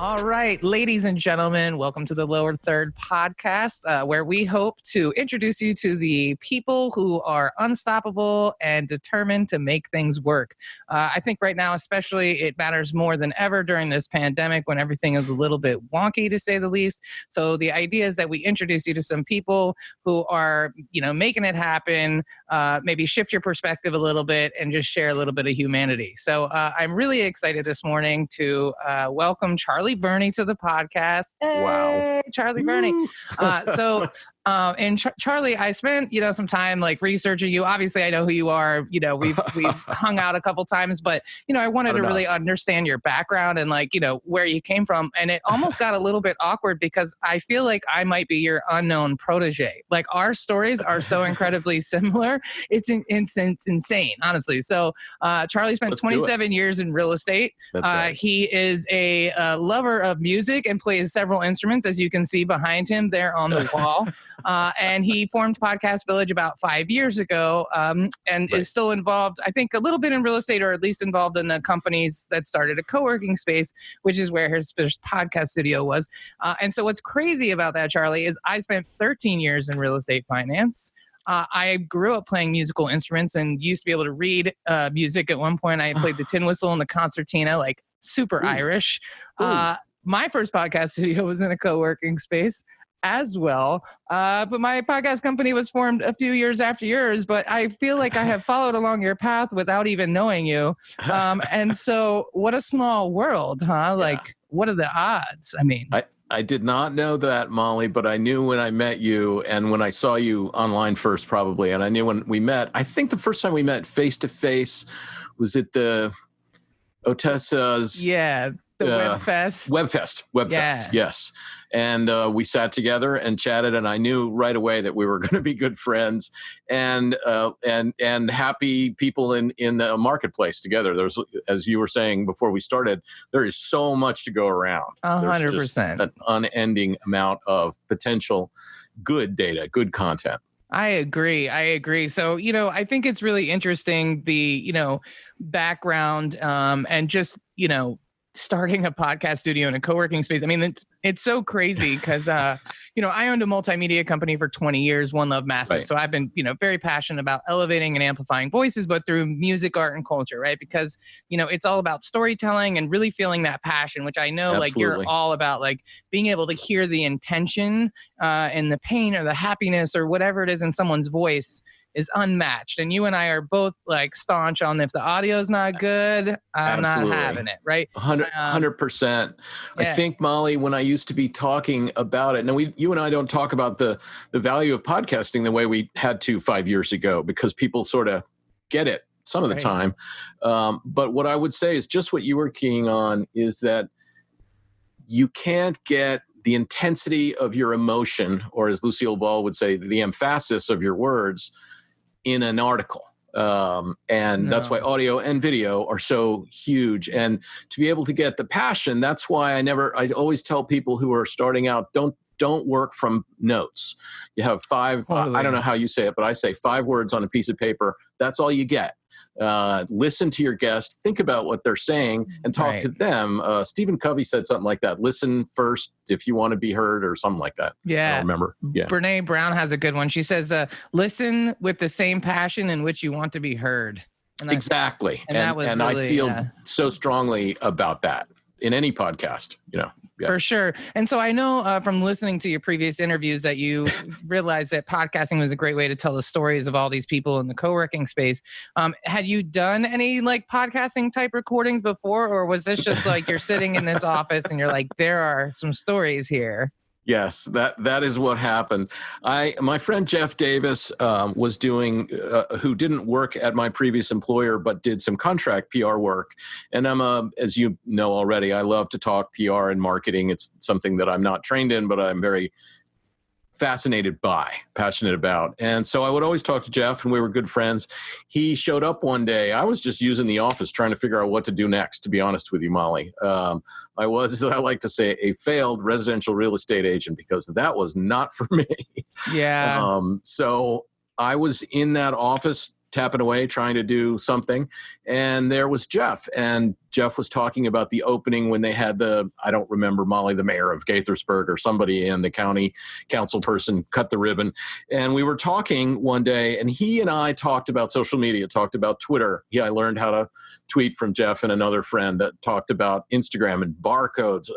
All right, ladies and gentlemen, welcome to the Lower Third podcast, where we hope to introduce you to the people who are unstoppable and determined to make things work. I think right now, especially, it matters more than ever during this pandemic when everything is a little bit wonky, to say the least. So the idea is that we introduce you to some people who are, making it happen, maybe shift your perspective a little bit and just share a little bit of humanity. So I'm really excited this morning to welcome Charlie Birney to the podcast. Wow. Charlie Birney. Charlie, I spent, some time like researching you. Obviously, I know who you are. We've hung out a couple times, but, I wanted to really understand your background and where you came from. And it almost got a little bit awkward because I feel like I might be your unknown protege. Like our stories are so incredibly similar. It's insane, honestly. So Charlie spent 27 years in real estate. Right. He is a lover of music and plays several instruments, as you can see behind him there on the wall. And he formed Podcast Village about 5 years ago and is still involved, I think, a little bit in real estate, or at least involved in the companies that started a co-working space, which is where his first podcast studio was. And so what's crazy about that, Charlie, is I spent 13 years in real estate finance. I grew up playing musical instruments and used to be able to read music. At one point, I played the tin whistle and the concertina, like super Irish. My first podcast studio was in a co-working space as well. But my podcast company was formed a few years after yours, but I feel like I have followed along your path without even knowing you. And so what a small world, huh? Like, what are the odds? I mean, I did not know that, Molly, but I knew when I met you and when I saw you online first, probably. And I knew when we met, I think the first time we met face to face was at the Otessa's. Yeah. The Webfest, yes. And we sat together and chatted, and I knew right away that we were going to be good friends and happy people in the marketplace together. There's, as you were saying before we started, there is so much to go around. 100%. An unending amount of potential good data, good content. I agree. So, I think it's really interesting, the, background and just, starting a podcast studio in a co-working space. I mean, it's so crazy because, I owned a multimedia company for 20 years, One Love Massive. Right. So I've been, very passionate about elevating and amplifying voices, but through music, art, and culture, right? Because, it's all about storytelling and really feeling that passion, which I know like you're all about, like being able to hear the intention and the pain or the happiness or whatever it is in someone's voice is unmatched. And you and I are both like staunch on, if the audio is not good, I'm not having it, right? 100%. I think, Molly, when I used to be talking about it, now you and I don't talk about the value of podcasting the way we had to 5 years ago, because people sort of get it some of the time. But what I would say is just what you were keying on is that you can't get the intensity of your emotion, or as Lucille Ball would say, the emphasis of your words in an article. That's why audio and video are so huge. And to be able to get the passion, that's why I always tell people who are starting out, don't work from notes. You have five, I don't know how you say it, but I say 5 words on a piece of paper. That's all you get. Listen to your guest, think about what they're saying, and talk to them. Stephen Covey said something like that. Listen first if you want to be heard, or something like that. Yeah. I don't remember. Yeah. Brene Brown has a good one. She says, listen with the same passion in which you want to be heard. Exactly. And I feel so strongly about that in any podcast, Yeah. For sure. And so I know from listening to your previous interviews that you realized that podcasting was a great way to tell the stories of all these people in the co-working space. Had you done any like podcasting type recordings before, or was this just like you're sitting in this office and you're like, there are some stories here? Yes, that is what happened. My friend Jeff Davis was doing, who didn't work at my previous employer, but did some contract PR work. And as you know already, I love to talk PR and marketing. It's something that I'm not trained in, but I'm very fascinated by, passionate about. And so I would always talk to Jeff, and we were good friends. He showed up one day. I was just using the office trying to figure out what to do next, to be honest with you, Molly. I was, I like to say, a failed residential real estate agent, because that was not for me. Yeah. So I was in that office tapping away, trying to do something. And there was Jeff. And Jeff was talking about the opening when they had I don't remember, Molly, the mayor of Gaithersburg or somebody in the county council person cut the ribbon. And we were talking one day, and he and I talked about social media, talked about Twitter. I learned how to tweet from Jeff and another friend that talked about Instagram and barcodes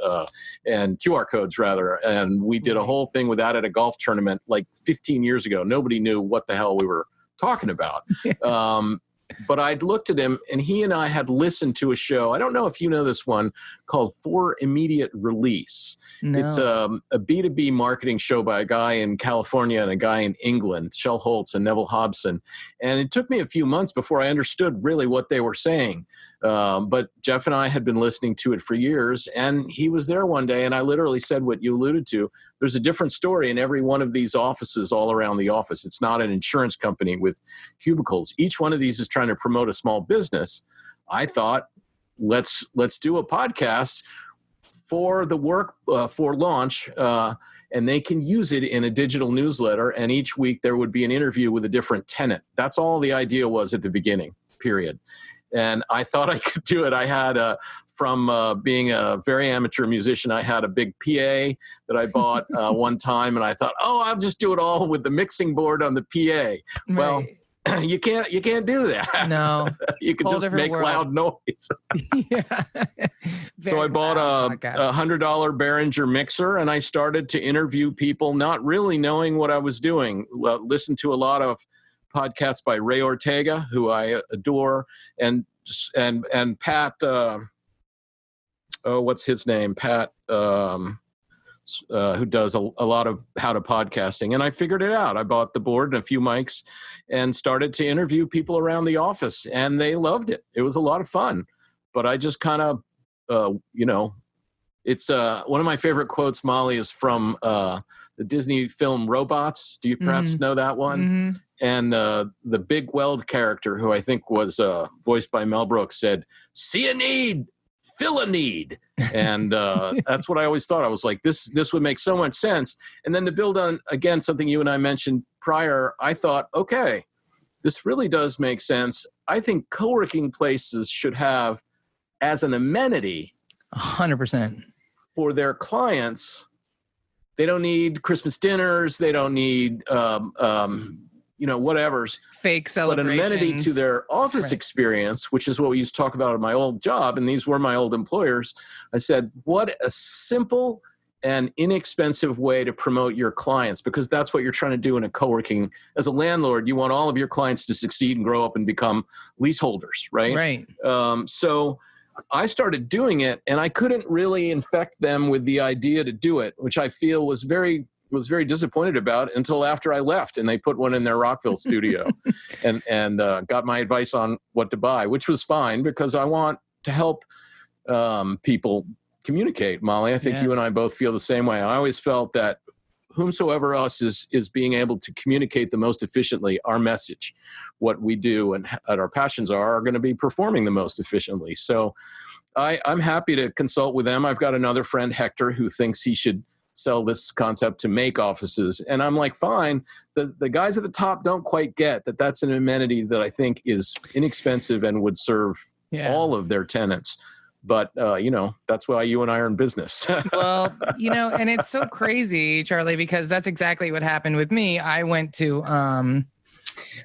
and QR codes, rather. And we did a whole thing with that at a golf tournament like 15 years ago. Nobody knew what the hell we were talking about. But I'd looked at him, and he and I had listened to a show. I don't know if you know this one, called For Immediate Release. No. It's a B2B marketing show by a guy in California and a guy in England, Shel Holtz and Neville Hobson. And it took me a few months before I understood really what they were saying. But Jeff and I had been listening to it for years, and he was there one day, and I literally said what you alluded to. There's a different story in every one of these offices all around the office. It's not an insurance company with cubicles. Each one of these is trying to promote a small business. I thought, let's do a podcast for the work for launch, and they can use it in a digital newsletter. And each week there would be an interview with a different tenant. That's all the idea was at the beginning, period. And I thought I could do it. I had from being a very amateur musician, I had a big PA that I bought one time, and I thought, I'll just do it all with the mixing board on the PA. Right. Well, you can't do that. No, you can just make loud noise. Yeah. So I bought a $100 Behringer mixer, and I started to interview people, not really knowing what I was doing. Listened to a lot of podcasts by Ray Ortega, who I adore, and Pat. What's his name? Pat. Who does a lot of how to podcasting. And I figured it out. I bought the board and a few mics and started to interview people around the office, and they loved it. It was a lot of fun. But I just kind of, it's one of my favorite quotes, Molly, is from the Disney film Robots. Do you perhaps know that one? Mm-hmm. And the Big Weld character, who I think was voiced by Mel Brooks, said, "See a need, fill a need." And that's what I always thought. I was like, this would make so much sense. And then to build on, again, something you and I mentioned prior, I thought, okay, this really does make sense. I think co-working places should have, as an amenity, 100% for their clients. They don't need Christmas dinners. They don't need whatever's fake celebrations, but an amenity to their office experience, which is what we used to talk about at my old job. And these were my old employers. I said, what a simple and inexpensive way to promote your clients, because that's what you're trying to do in a co-working. As a landlord, you want all of your clients to succeed and grow up and become leaseholders, right? Right. So I started doing it, and I couldn't really infect them with the idea to do it, which I feel was very disappointed about until after I left, and they put one in their Rockville studio and got my advice on what to buy, which was fine because I want to help people communicate. Molly, I think you and I both feel the same way. I always felt that whomsoever else is being able to communicate the most efficiently our message, what we do and our passions are going to be performing the most efficiently. So I'm happy to consult with them. I've got another friend, Hector, who thinks he should sell this concept to make offices. And I'm like, fine. The guys at the top don't quite get that that's an amenity that I think is inexpensive and would serve all of their tenants. But, that's why you and I are in business. Well, and it's so crazy, Charlie, because that's exactly what happened with me. I went to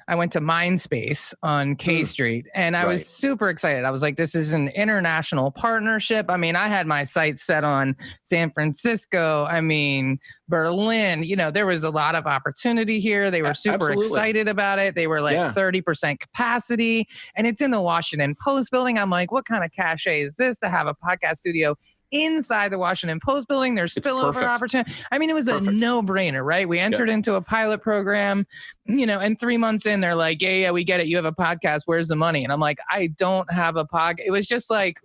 Mindspace on K Street, and I was super excited. I was like, this is an international partnership. I mean, I had my sights set on San Francisco. I mean, Berlin, there was a lot of opportunity here. They were super excited about it. They were like 30% capacity, and it's in the Washington Post building. I'm like, what kind of cachet is this to have a podcast studio inside the Washington Post building? There's spillover opportunity. I mean, it was a no-brainer, right? We entered into a pilot program, and 3 months in, they're like, yeah, we get it. You have a podcast. Where's the money? And I'm like, I don't have a podcast. It was just like,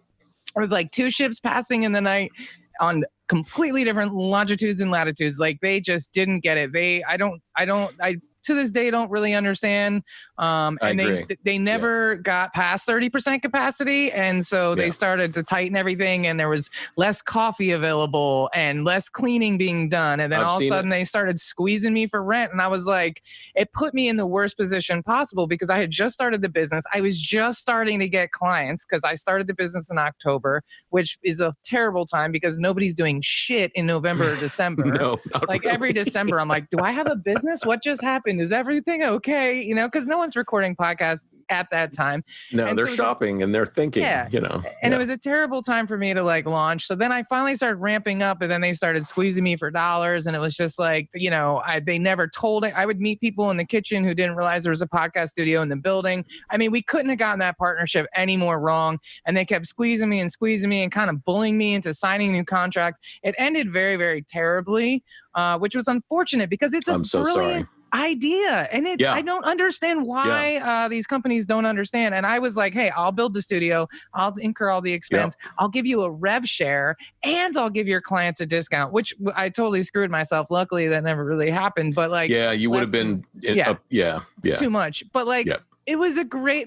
it was like two ships passing in the night on completely different longitudes and latitudes. Like, they just didn't get it. to this day don't really understand. And they never got past 30% capacity. And so they started to tighten everything, and there was less coffee available and less cleaning being done. And then all of a sudden they started squeezing me for rent. And I was like, it put me in the worst position possible because I had just started the business. I was just starting to get clients because I started the business in October, which is a terrible time because nobody's doing shit in November or December. No, like really. Every December, I'm like, do I have a business? What just happened? Is everything okay? You know, because no one's recording podcasts at that time. No, and they're shopping and they're thinking, you know. And it was a terrible time for me to like launch. So then I finally started ramping up, and then they started squeezing me for dollars. And it was just like, you know, they never told it. I would meet people in the kitchen who didn't realize there was a podcast studio in the building. I mean, we couldn't have gotten that partnership any more wrong. And they kept squeezing me and kind of bullying me into signing new contracts. It ended very, very terribly, which was unfortunate because it's a brilliant idea. And I don't understand why these companies don't understand. And I was like, hey, I'll build the studio. I'll incur all the expense. I'll give you a rev share, and I'll give your clients a discount, which I totally screwed myself. Luckily, that never really happened. But like, you would have been, too much. But like, it was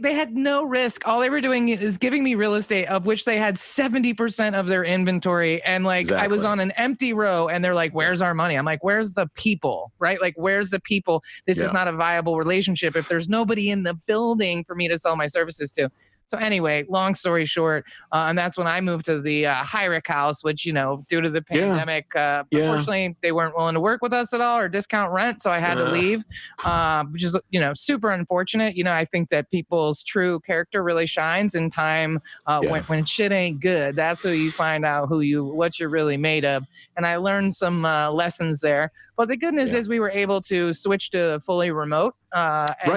they had no risk. All they were doing is giving me real estate, of which they had 70% of their inventory. And like, I was on an empty row, and they're like, where's our money? I'm like, where's the people, right? Like, where's the people? This is not a viable relationship if there's nobody in the building for me to sell my services to. So anyway, long story short, and that's when I moved to the Hyrick house, which, you know, due to the pandemic, unfortunately, they weren't willing to work with us at all or discount rent. So I had to leave, which is, you know, super unfortunate. You know, I think that people's true character really shines in time when shit ain't good. That's who you find out what you're really made of. And I learned some lessons there. But the good news is we were able to switch to fully remote.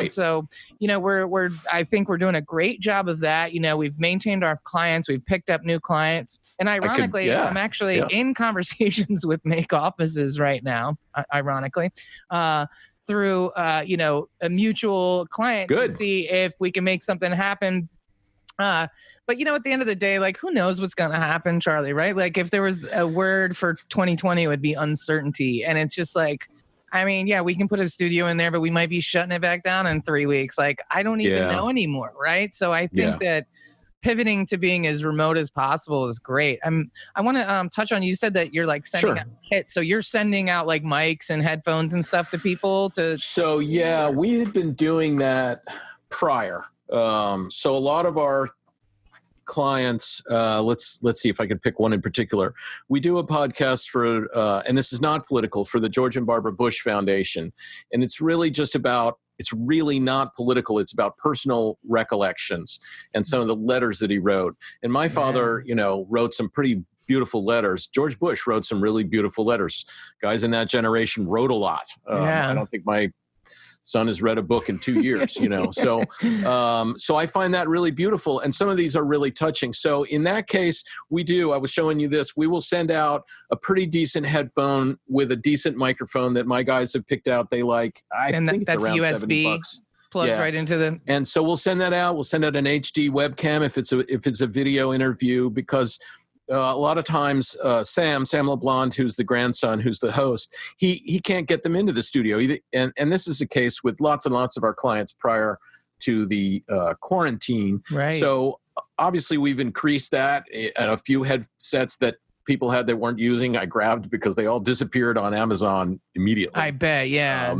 So, you know, I think we're doing a great job of that. You know, we've maintained our clients, we've picked up new clients, and ironically, I'm actually in conversations with Make offices right now, ironically, through, you know, a mutual client to see if we can make something happen. But, you know, at the end of the day, like, who knows what's going to happen, Charlie, right? Like, if there was a word for 2020, it would be uncertainty. And it's just like, I mean, we can put a studio in there, but we might be shutting it back down in 3 weeks. Like, I don't even know anymore, right? So I think that pivoting to being as remote as possible is great. I want to touch on, you said that you're like sending out kits. So you're sending out like mics and headphones and stuff to people to... So, we had been doing that prior. So a lot of our clients, let's see if I can pick one in particular. We do a podcast for, and this is not political, for the George and Barbara Bush Foundation. And it's really it's really not political. It's about personal recollections and some of the letters that he wrote. And my father, you know, wrote some pretty beautiful letters. George Bush wrote some really beautiful letters. Guys in that generation wrote a lot. I don't think my son has read a book in 2 years, you know. So I find that really beautiful. And some of these are really touching. So in that case, I was showing you this, we will send out a pretty decent headphone with a decent microphone that my guys have picked out. They like, I think it's around USB. $70. Plugs right into the... And so we'll send that out. We'll send out an HD webcam if it's a video interview, because a lot of times Sam LeBlanc, who's the grandson, who's the host, he can't get them into the studio either. And this is the case with lots and lots of our clients prior to the quarantine. Right. So obviously we've increased that, and a few headsets that people had that weren't using, I grabbed because they all disappeared on Amazon immediately. I bet, yeah.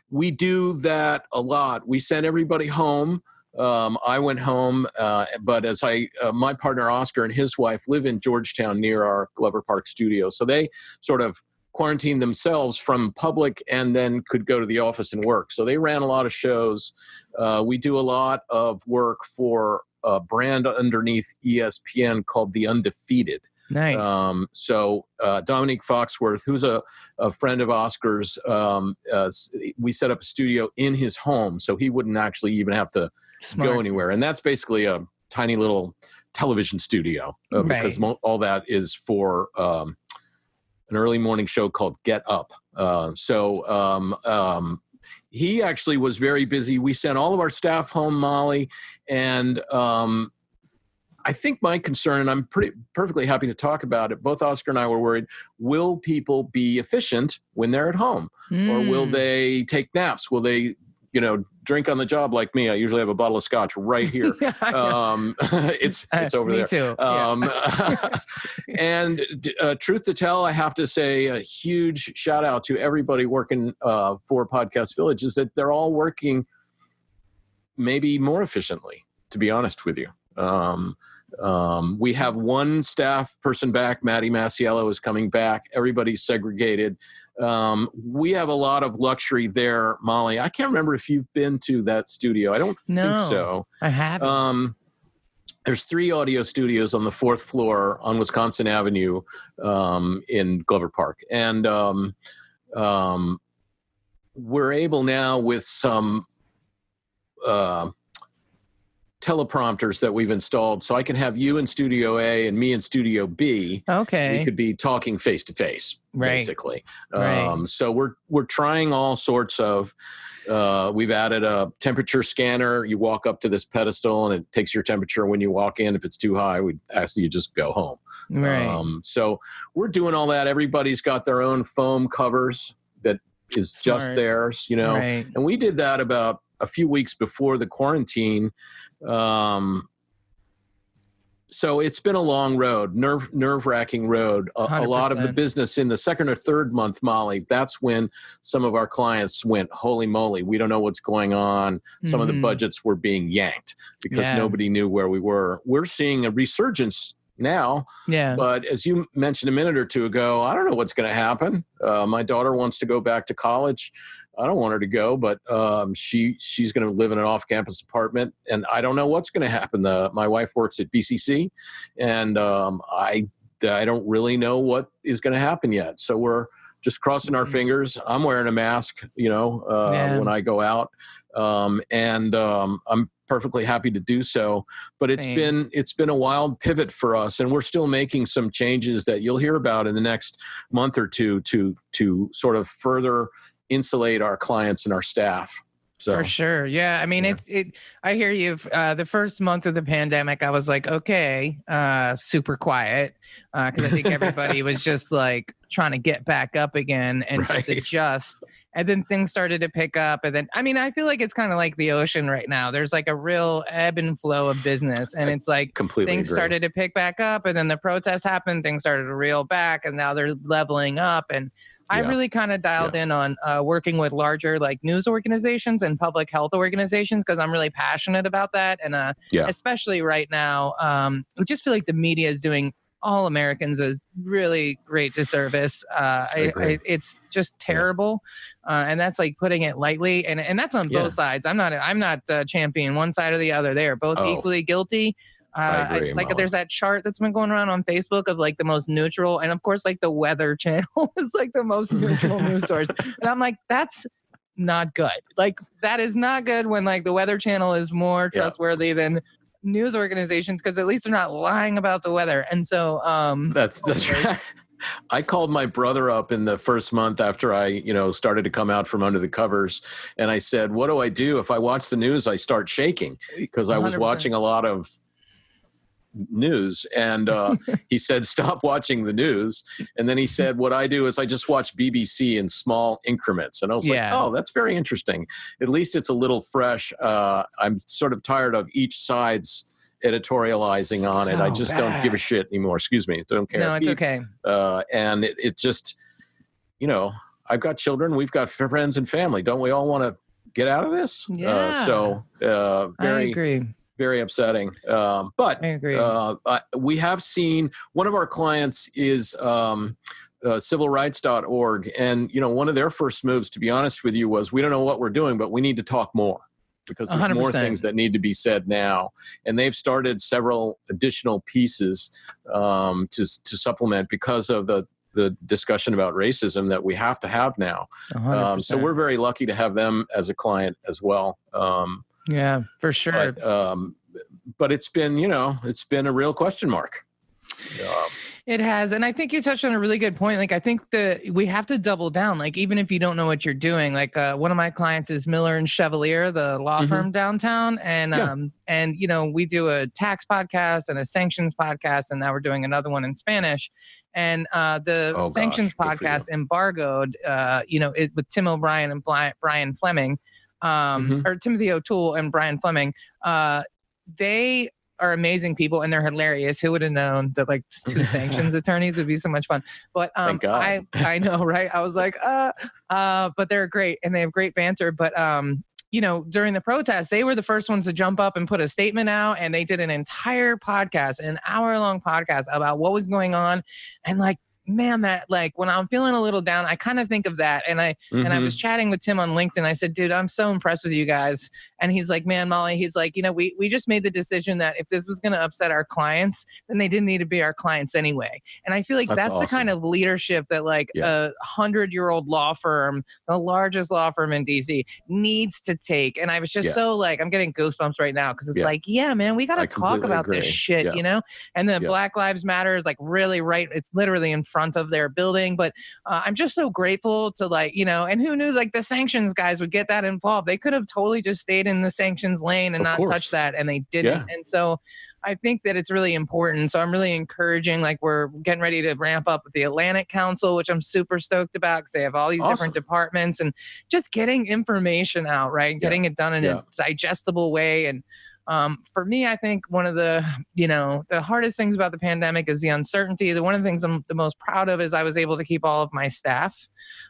We do that a lot. We send everybody home. I went home, but as my partner Oscar and his wife live in Georgetown near our Glover Park studio. So they sort of quarantined themselves from public and then could go to the office and work. So they ran a lot of shows. We do a lot of work for a brand underneath ESPN called The Undefeated. Nice. So Dominique Foxworth, who's a friend of Oscar's, we set up a studio in his home, so he wouldn't actually even have to go anywhere. And that's basically a tiny little television studio because all that is for an early morning show called Get Up. He actually was very busy. We sent all of our staff home, Molly, and I think my concern, and I'm perfectly happy to talk about it, both Oscar and I were worried, will people be efficient when they're at home? Or will they take naps? Will they, drink on the job like me? I usually have a bottle of scotch right here. It's over me there. Too. And truth to tell, I have to say a huge shout out to everybody working for Podcast Village is that they're all working maybe more efficiently, to be honest with you. We have one staff person back. Maddie Masiello is coming back. Everybody's segregated. We have a lot of luxury there, Molly. I can't remember if you've been to that studio. I don't think so. I haven't. There's 3 audio studios on the 4th floor on Wisconsin Avenue in Glover Park. And we're able now with some teleprompters that we've installed, so I can have you in Studio A and me in Studio B. Okay. We could be talking face to face, basically. Right. So we're trying all sorts of. We've added a temperature scanner. You walk up to this pedestal, and it takes your temperature when you walk in. If it's too high, we ask that you just go home. Right. So we're doing all that. Everybody's got their own foam covers that is just theirs, Right. And we did that about a few weeks before the quarantine. So it's been a long road, nerve-wracking road. A lot of the business in the 2nd or 3rd month, Molly, that's when some of our clients went, holy moly, we don't know what's going on. Some of the budgets were being yanked because nobody knew where we were. We're seeing a resurgence now. Yeah. But as you mentioned a minute or two ago, I don't know what's going to happen. My daughter wants to go back to college. I don't want her to go, but she's going to live in an off-campus apartment, and I don't know what's going to happen. My wife works at BCC, and I don't really know what is going to happen yet. So we're just crossing our fingers. I'm wearing a mask, when I go out, and I'm perfectly happy to do so. But it's been a wild pivot for us, and we're still making some changes that you'll hear about in the next month or two to sort of further insulate our clients and our staff. So, for sure. Yeah. I mean, I hear you. The first month of the pandemic, I was like, okay, super quiet. Cause I think everybody was just like trying to get back up again and just adjust. And then things started to pick up. And then, I mean, I feel like it's kind of like the ocean right now. There's like a real ebb and flow of business. And it's like things started to pick back up, and then the protests happened. Things started to reel back, and now they're leveling up. And I really kind of dialed in on working with larger like news organizations and public health organizations because I'm really passionate about that. And especially right now, I just feel like the media is doing all Americans a really great disservice. It's just terrible. And that's like putting it lightly. And that's on both sides. I'm not championing one side or the other. They are both equally guilty. I agree, there's that chart that's been going around on Facebook of like the most neutral, and of course like the Weather Channel is like the most neutral news source, and I'm like, that's not good. Like that is not good when like the Weather Channel is more trustworthy than news organizations because at least they're not lying about the weather. And so that's right. I called my brother up in the first month after I, started to come out from under the covers. And I said, what do I do? If I watch the news, I start shaking because I was 100%. Watching a lot of news. And he said, stop watching the news. And then he said, what I do is I just watch BBC in small increments. And I was like, oh, that's very interesting. At least it's a little fresh. I'm sort of tired of each side's editorializing on it. I just don't give a shit anymore. Excuse me. Don't care. No, it's okay. And it just, I've got children. We've got friends and family. Don't we all want to get out of this? Yeah. I agree. Very upsetting. But I agree. We have seen one of our clients is civilrights.org. And, one of their first moves, to be honest with you, was we don't know what we're doing, but we need to talk more because there's 100%. More things that need to be said now. And they've started several additional pieces to supplement because of the discussion about racism that we have to have now. So we're very lucky to have them as a client as well. Yeah, for sure. But it's been, it's been a real question mark. It has. And I think you touched on a really good point. Like, I think that we have to double down. Like, even if you don't know what you're doing, like one of my clients is Miller and Chevalier, the law firm downtown. And, you know, we do a tax podcast and a sanctions podcast. And now we're doing another one in Spanish. And the sanctions podcast, Embargoed, you know, with Tim O'Brien and Brian Fleming, or Timothy O'Toole and Brian Fleming, they are amazing people and they're hilarious. Who would have known that like two sanctions attorneys would be so much fun? But I know, right? I was like, but they're great and they have great banter. But you know, during the protests, they were the first ones to jump up and put a statement out, and they did an entire podcast, an hour-long podcast about what was going on. And like, man, that like when I'm feeling a little down, I kind of think of that. And I was chatting with Tim on LinkedIn. I said, dude, I'm so impressed with you guys. And he's like, man, Molly, he's like, you know, we just made the decision that if this was going to upset our clients, then they didn't need to be our clients anyway. And I feel like that's awesome. The kind of leadership that like a 100-year-old law firm, the largest law firm in DC, needs to take. And I was just so like, I'm getting goosebumps right now because it's like, yeah, man, we got to talk about this shit, you know? And the Black Lives Matter is like really right. It's literally in front of their building. But I'm just so grateful to like, you know, and who knew like the sanctions guys would get that involved. They could have totally just stayed in the sanctions lane and not touch that, and they didn't. And so I think that it's really important. So I'm really encouraging, like we're getting ready to ramp up with the Atlantic Council, which I'm super stoked about because they have all these different departments, and just getting information out, right? And getting it done in a digestible way. And for me, I think one of the, you know, the hardest things about the pandemic is the uncertainty. One of the things I'm the most proud of is I was able to keep all of my staff.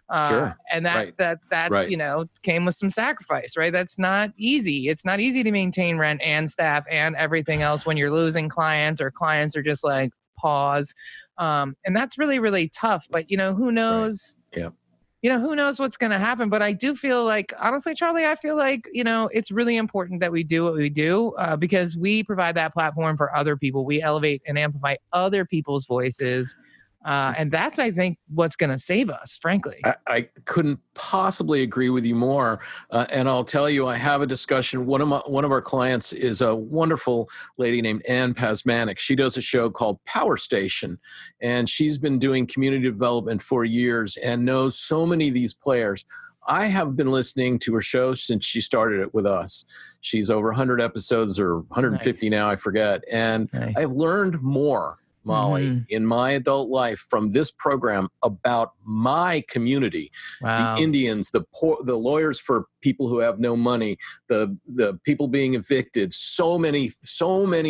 And that you know, came with some sacrifice, right? That's not easy. It's not easy to maintain rent and staff and everything else when you're losing clients or clients are just like pause. And that's really, really tough. But, you know, who knows? You know, who knows what's going to happen. But I do feel like, honestly, Charlie, I feel like, you know, it's really important that we do what we do because we provide that platform for other people. We elevate and amplify other people's voices. And that's, I think, what's going to save us, frankly. I couldn't possibly agree with you more. And I'll tell you, I have a discussion. One of our clients is a wonderful lady named Ann Pasmanic. She does a show called Power Station, and she's been doing community development for years and knows so many of these players. I have been listening to her show since she started it with us. She's over 100 episodes or 150 now, I forget. And I've learned more, Molly, in my adult life from this program about my community, the Indians, the poor, the lawyers for people who have no money, the people being evicted, so many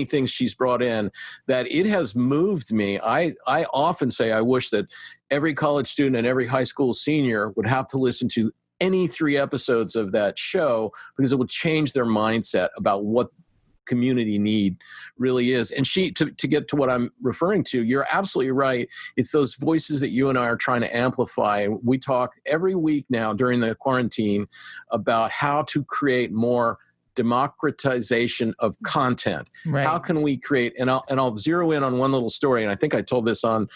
things she's brought in that it has moved me. I often say I wish that every college student and every high school senior would have to listen to any 3 episodes of that show because it will change their mindset about what community need really is. And to get to what I'm referring to, you're absolutely right. It's those voices that you and I are trying to amplify. We talk every week now during the quarantine about how to create more democratization of content. How can we create, and I'll zero in on one little story, and I think I told this on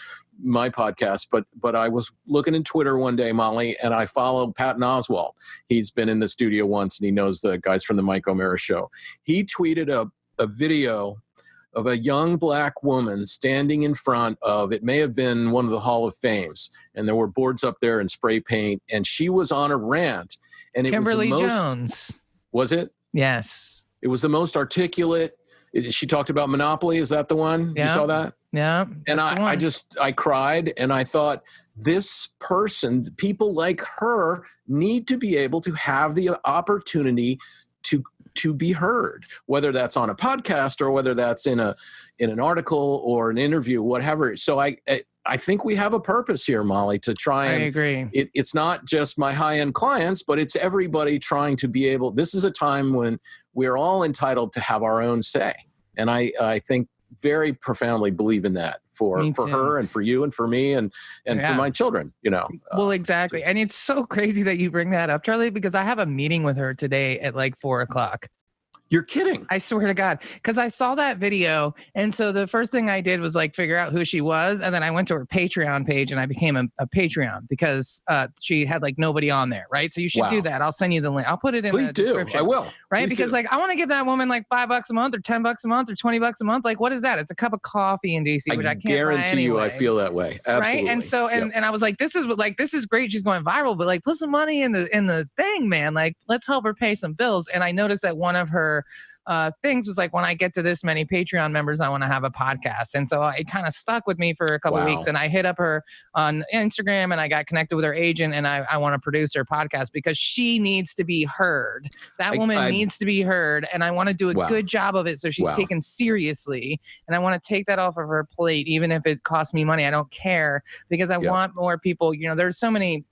my podcast, but I was looking in Twitter one day, Molly, and I followed Patton Oswalt. He's been in the studio once, and he knows the guys from the Mike O'Mara show. He tweeted a video of a young black woman standing in front of, it may have been one of the Hall of Fames, and there were boards up there and spray paint, and she was on a rant. And it Kimberly was Jones. Was it? Yes. It was the most articulate. She talked about Monopoly. Is that the one? You saw that? Yeah. And I cried, and I thought, this person, people like her need to be able to have the opportunity to be heard, whether that's on a podcast or whether that's in an article or an interview, whatever. So I think we have a purpose here, Molly, to try and— I agree. It's not just my high-end clients, but it's everybody trying to be able— this is a time when we're all entitled to have our own say. And I think very profoundly believe in that for her and for you and for me and for my children, you know. Well, exactly. And it's so crazy that you bring that up, Charlie, because I have a meeting with her today at like 4:00. You're kidding. I swear to God, because I saw that video. And so the first thing I did was like figure out who she was. And then I went to her Patreon page and I became a Patreon because she had like nobody on there. Right. So you should do that. I'll send you the link. I'll put it in the description. I will. Right. Because like I want to give that woman like $5 a month or $10 a month or $20 a month. Like, what is that? It's a cup of coffee in DC, which I can't guarantee you I feel that way. Absolutely. Right. And so and I was like, this is great. She's going viral, but like put some money in the thing, man. Like, let's help her pay some bills. And I noticed that one of her things was like, when I get to this many Patreon members, I want to have a podcast. And so it kind of stuck with me for a couple of weeks. And I hit up her on Instagram and I got connected with her agent and I want to produce her podcast because she needs to be heard. That woman needs to be heard. And I want to do a good job of it. So she's taken seriously. And I want to take that off of her plate, even if it costs me money. I don't care because I want more people. You know, there's so many,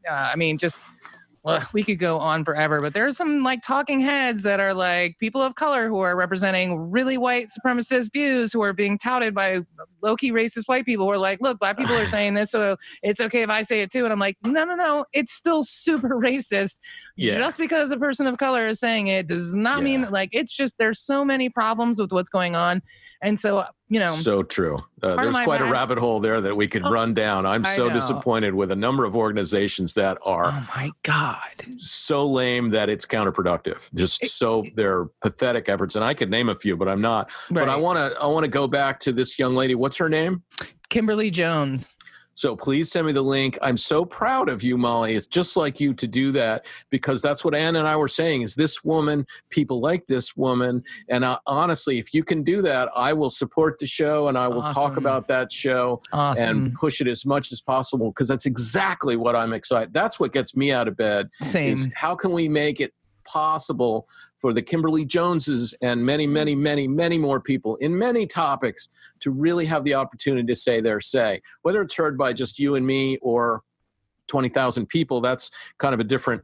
we could go on forever, but there's some like talking heads that are like people of color who are representing really white supremacist views who are being touted by low-key racist white people who are like, look, black people are saying this, so it's okay if I say it too. And I'm like, no, it's still super racist. Just because a person of color is saying it does not mean that, like, it's just there's so many problems with what's going on. And so, you know, so true. There's quite a rabbit hole there that we could run down. I'm so disappointed with a number of organizations that are, oh my God, so lame that it's counterproductive. They're pathetic efforts. And I could name a few, but I'm not. Right. But I want to go back to this young lady. What's her name? Kimberly Jones. So please send me the link. I'm so proud of you, Molly. It's just like you to do that because that's what Ann and I were saying is this woman, people like this woman. And honestly, if you can do that, I will support the show and I will talk about that show and push it as much as possible because that's exactly what I'm excited. That's what gets me out of bed. Same. Is how can we make it possible for the Kimberly Joneses and many, many, many, many more people in many topics to really have the opportunity to say their say, whether it's heard by just you and me or 20,000 people. That's kind of a different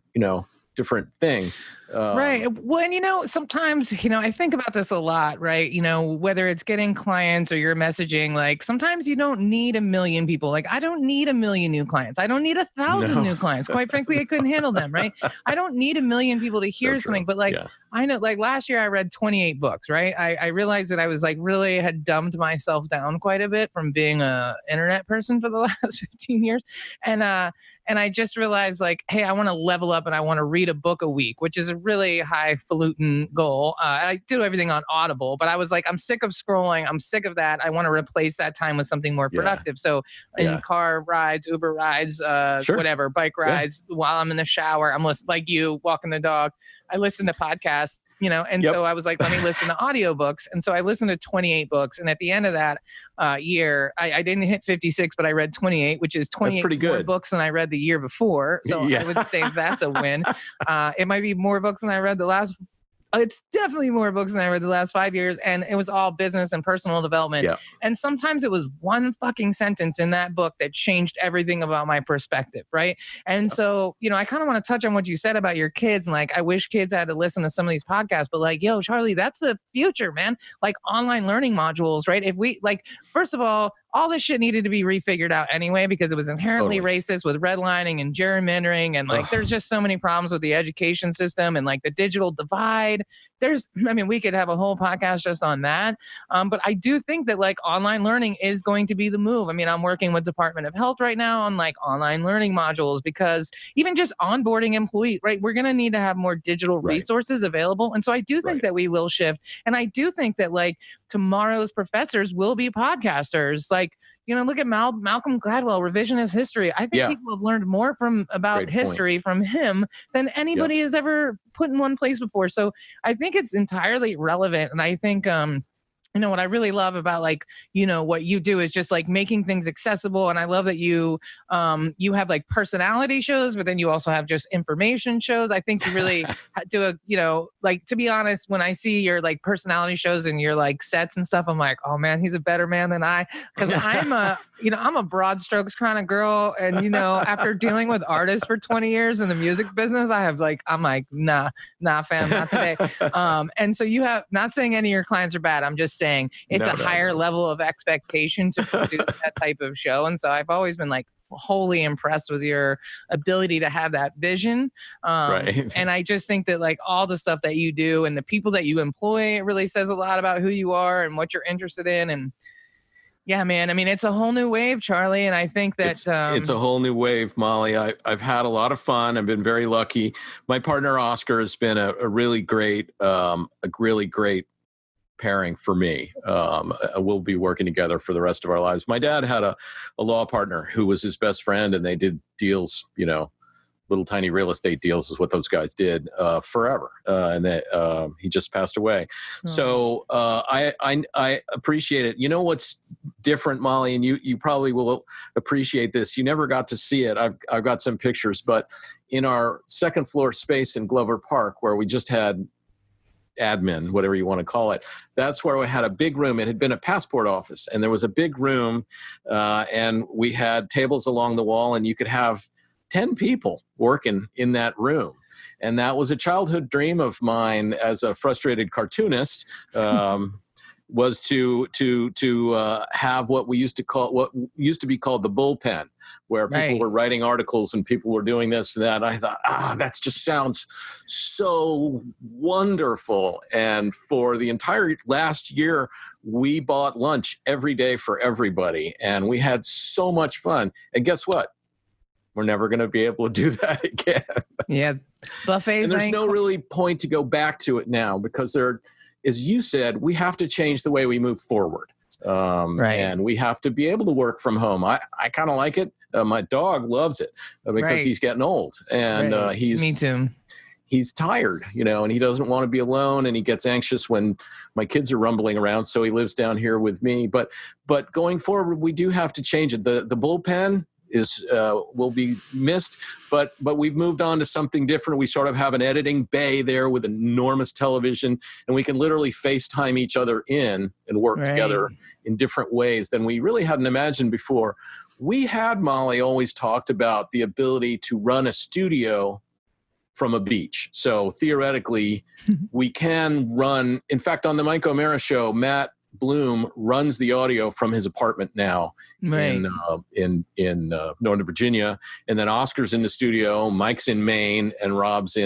thing. Right. Well, and sometimes, I think about this a lot, right? Whether it's getting clients or your messaging, like sometimes you don't need 1 million people. Like I don't need 1 million new clients. I don't need 1,000 new clients. Quite frankly, I couldn't handle them, right? I don't need 1 million people to hear something, but I know like last year I read 28 books, right? I realized that I was like really had dumbed myself down quite a bit from being a internet person for the last 15 years. And I just realized like, hey, I want to level up and I want to read a book a week, which is a really highfalutin goal. I do everything on Audible, but I was like, I'm sick of scrolling. I'm sick of that. I want to replace that time with something more productive. So in car rides, Uber rides, whatever, bike rides, while I'm in the shower, I'm like you walking the dog. I listen to podcasts. So I was like, let me listen to audiobooks. And so I listened to 28 books. And at the end of that year, I didn't hit 56, but I read 28, which is 28 more books than I read the year before. So I would say that's a win. It might be more books than I read it's definitely more books than I read the last 5 years. And it was all business and personal development. Yeah. And sometimes it was one fucking sentence in that book that changed everything about my perspective. Right. And so, I kind of want to touch on what you said about your kids. And like, I wish kids had to listen to some of these podcasts, but like, yo, Charlie, that's the future, man. Like online learning modules, right? If we first of all this shit needed to be refigured out anyway, because it was inherently racist with redlining and gerrymandering. And like, there's just so many problems with the education system and like the digital divide. We could have a whole podcast just on that. But I do think that like online learning is going to be the move. I'm working with Department of Health right now on like online learning modules because even just onboarding employees, right? We're going to need to have more digital resources available. And so I do think that we will shift. And I do think that like tomorrow's professors will be podcasters. Like, look at Malcolm Gladwell, revisionist history. I think people have learned more about history from him than anybody has ever put in one place before. So I think it's entirely relevant. And I think, what I really love about like, what you do is just like making things accessible. And I love that you have like personality shows, but then you also have just information shows. I think you really do to be honest, when I see your like personality shows and your like sets and stuff, I'm like, oh man, he's a better man than I, because I'm a broad strokes kind of girl. And, after dealing with artists for 20 years in the music business, I'm like, nah, fam, not today. And so you have, not saying any of your clients are bad. I'm just saying it's a higher level of expectation to produce that type of show. And so I've always been like, wholly impressed with your ability to have that vision. Right. And I just think that like all the stuff that you do and the people that you employ, it really says a lot about who you are and what you're interested in. And yeah, man, I mean, it's a whole new wave, Charlie. And I think that it's a whole new wave, Molly. I've had a lot of fun. I've been very lucky. My partner, Oscar, has been a really great pairing for me. We'll be working together for the rest of our lives. My dad had a law partner who was his best friend, and they did deals, little tiny real estate deals is what those guys did forever. And he just passed away. Oh. So I appreciate it. You know what's different, Molly, and you probably will appreciate this. You never got to see it. I've got some pictures, but in our second floor space in Glover Park, where we just had admin, whatever you want to call it, that's where we had a big room. It had been a passport office, and there was a big room, and we had tables along the wall, and you could have 10 people working in that room. And that was a childhood dream of mine as a frustrated cartoonist, was to have what used to be called the bullpen, where people were writing articles and people were doing this and that. And I thought, that just sounds so wonderful. And for the entire last year, we bought lunch every day for everybody, and we had so much fun. And guess what? We're never going to be able to do that again. Yeah. Buffets. And there's no really point to go back to it now, because as you said, we have to change the way we move forward. And we have to be able to work from home. I kind of like it. My dog loves it because he's getting old, and Me too. He's tired, and he doesn't want to be alone, and he gets anxious when my kids are rumbling around. So he lives down here with me. But going forward, we do have to change it. The bullpen will be missed, but we've moved on to something different. We sort of have an editing bay there with an enormous television, and we can literally FaceTime each other in and work together in different ways than we really hadn't imagined before. We had, Molly, always talked about the ability to run a studio from a beach. So theoretically, we can run, in fact, on the Mike O'Mara show, Matt Bloom runs the audio from his apartment now in Northern Virginia, and then Oscar's in the studio, Mike's in Maine, and Rob's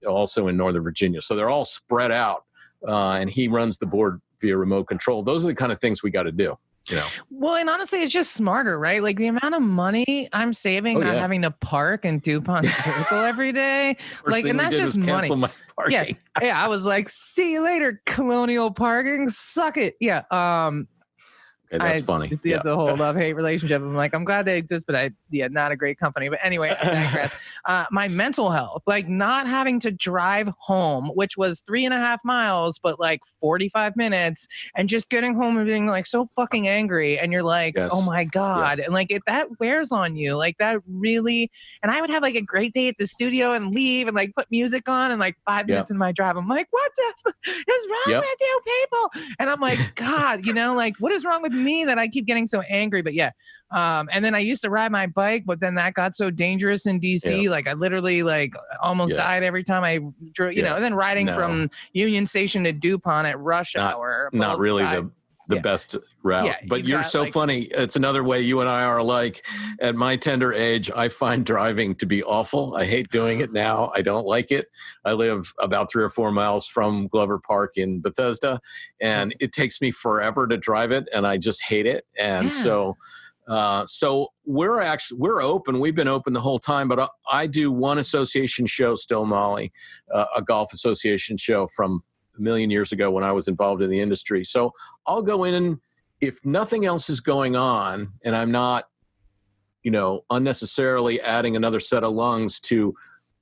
also in Northern Virginia. So they're all spread out, and he runs the board via remote control. Those are the kind of things we got to do. Well, and honestly, it's just smarter, right? Like the amount of money I'm saving not having to park in DuPont Circle every day. And that's just money. Yeah. I was like, see you later, Colonial Parking. Suck it. Yeah. That's funny. It's a whole love-hate relationship. I'm like, I'm glad they exist, but not a great company. But anyway, I digress. My mental health, like not having to drive home, which was 3.5 miles, but like 45 minutes, and just getting home and being like so fucking angry. And you're like, oh my God. Yeah. And like that wears on you. Like that really, and I would have like a great day at the studio and leave and like put music on, and like 5 minutes in my drive, I'm like, what the is wrong with you people? And I'm like, God, like what is wrong with me that I keep getting so angry? But and then I used to ride my bike, but then that got so dangerous in DC. Like I literally like almost died every time I drove, and then riding from Union Station to DuPont at rush hour. Not really the best route, but you're so funny. It's another way you and I are alike. At my tender age, I find driving to be awful. I hate doing it now. I don't like it. I live about 3 or 4 miles from Glover Park in Bethesda, and it takes me forever to drive it, and I just hate it. And so we're open. We've been open the whole time, but I do one association show still, Molly, a golf association show from a million years ago when I was involved in the industry. So I'll go in, and if nothing else is going on and I'm not, unnecessarily adding another set of lungs to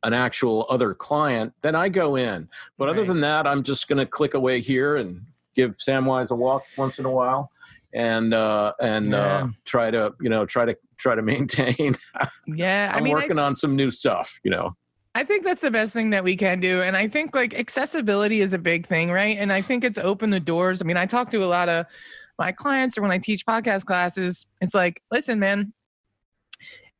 an actual other client, then I go in. But other than that, I'm just going to click away here and give Samwise a walk once in a while and try to maintain. I'm working on some new stuff, I think that's the best thing that we can do. And I think like accessibility is a big thing, right? And I think it's opened the doors. I mean, I talk to a lot of my clients, or when I teach podcast classes, it's like, listen, man,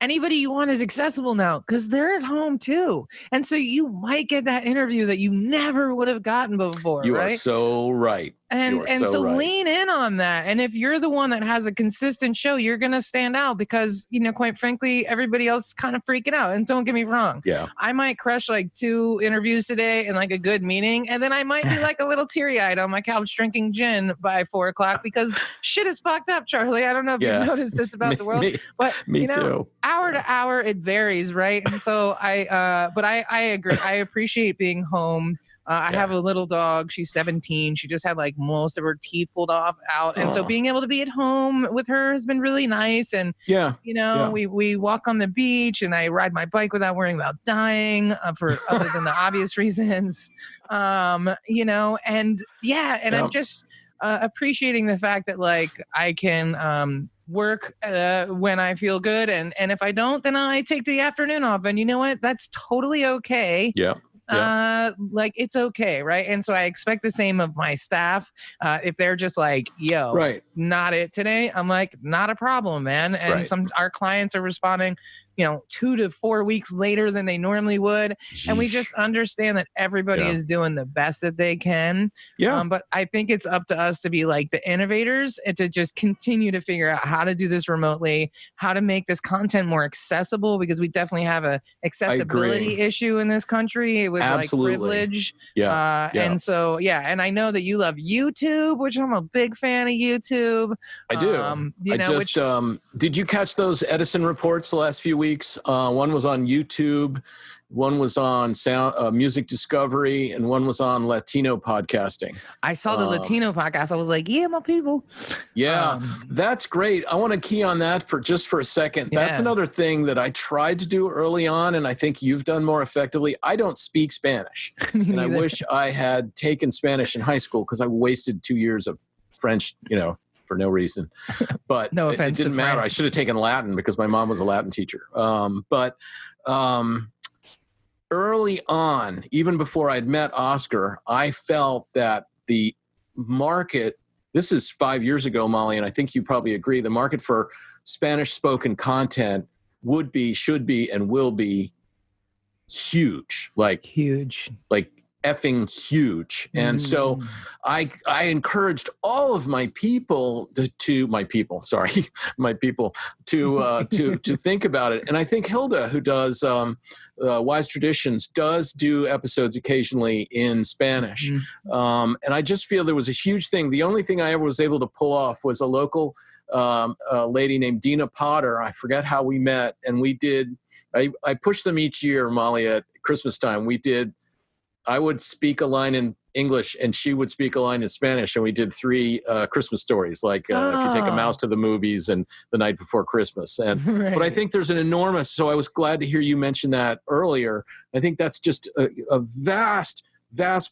anybody you want is accessible now because they're at home too. And so you might get that interview that you never would have gotten before. You right? are so right. And so lean in on that. And if you're the one that has a consistent show, you're going to stand out because, quite frankly, everybody else is kind of freaking out. And don't get me wrong. Yeah. I might crush like 2 interviews today and like a good meeting. And then I might be like a little teary eyed on my couch drinking gin by 4 o'clock because shit is fucked up, Charlie. I don't know if you've noticed this about the world, but too. Hour to hour, it varies. Right. And so I agree. I appreciate being home. I have a little dog. She's 17. She just had like most of her teeth pulled out. And so being able to be at home with her has been really nice. And, we walk on the beach and I ride my bike without worrying about dying for other than the obvious reasons. I'm just appreciating the fact that like I can work when I feel good. And if I don't, then I take the afternoon off. And you know what? That's totally okay. Yeah. Like it's okay, right? And so I expect the same of my staff. If they're just like, not it today, I'm like, not a problem, man. And our clients are responding, 2 to 4 weeks later than they normally would. Jeez. And we just understand that everybody is doing the best that they can. Yeah. But I think it's up to us to be like the innovators and to just continue to figure out how to do this remotely, how to make this content more accessible, because we definitely have a accessibility issue in this country with like privilege. And so, and I know that you love YouTube, which I'm a big fan of YouTube. I do. Did you catch those Edison reports the last few weeks? One was on YouTube, one was on Music Discovery, and one was on Latino podcasting. I saw the Latino podcast. I was like, yeah, my people. Yeah, that's great. I want to key on that for a second. That's another thing that I tried to do early on, and I think you've done more effectively. I don't speak Spanish, and I wish I had taken Spanish in high school because I wasted 2 years of French, for no reason, but no offense, it didn't matter. I should have taken Latin because my mom was a Latin teacher. But early on, even before I'd met Oscar, I felt that the market, this is 5 years ago, Molly, and I think you probably agree, the market for Spanish spoken content should be, and will be huge, like effing huge. And so I encouraged all of my people to think about it. And I think Hilda, who does Wise Traditions, does do episodes occasionally in Spanish. And I just feel there was a huge thing. The only thing I ever was able to pull off was a local lady named Dina Potter. I forget how we met. And I pushed them each year, Molly, at Christmas time. I would speak a line in English and she would speak a line in Spanish, and we did 3 Christmas stories, like if you take a mouse to the movies and The Night Before Christmas. And but I think there's an enormous, so I was glad to hear you mention that earlier. I think that's just a vast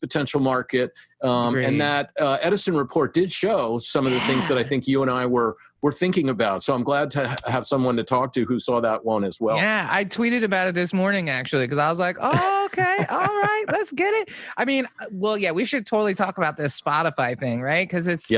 potential market. And that Edison report did show some of the things that I think you and I were thinking about. So I'm glad to have someone to talk to who saw that one as well. Yeah, I tweeted about it this morning, actually, because I was like, oh, okay, all right, let's get it. I mean, well, yeah, we should totally talk about this Spotify thing, right? Because it's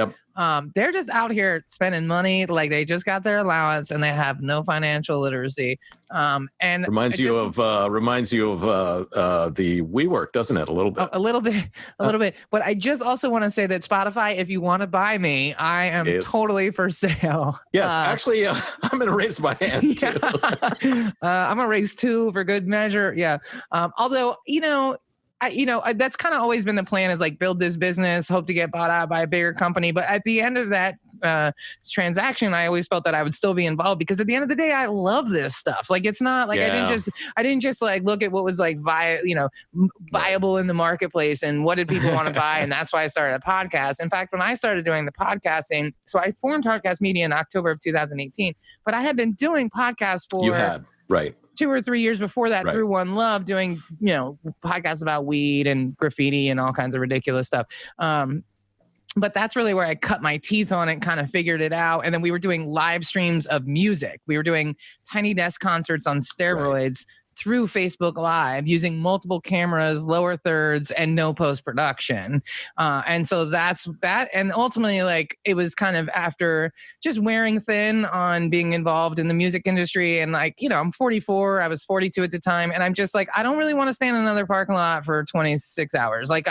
they're just out here spending money like they just got their allowance and they have no financial literacy. And reminds you of the WeWork, doesn't it? A little bit. A little bit. But I just also want to say that Spotify, if you want to buy me, I am totally for sale. Yes, actually, I'm going to raise my hand too. I'm going to raise 2 for good measure. Yeah. Although, that's kind of always been the plan, is like build this business, hope to get bought out by a bigger company. But at the end of that transaction, I always felt that I would still be involved, because at the end of the day, I love this stuff. Like, it's not like I didn't just like look at what was like viable in the marketplace and what did people want to buy. And that's why I started a podcast. In fact, when I started doing the podcasting, so I formed Heartcast Media in October of 2018, but I had been doing podcasts for 2 or 3 years before that through One Love, doing, podcasts about weed and graffiti and all kinds of ridiculous stuff. But that's really where I cut my teeth on it, kind of figured it out. And then we were doing live streams of music. We were doing Tiny Desk concerts on steroids through Facebook Live using multiple cameras, lower thirds, and no post-production. And so that's that. And ultimately, like, it was kind of after just wearing thin on being involved in the music industry. And like, you know, I'm 44, I was 42 at the time. And I'm just like, I don't really want to stand in another parking lot for 26 hours. Like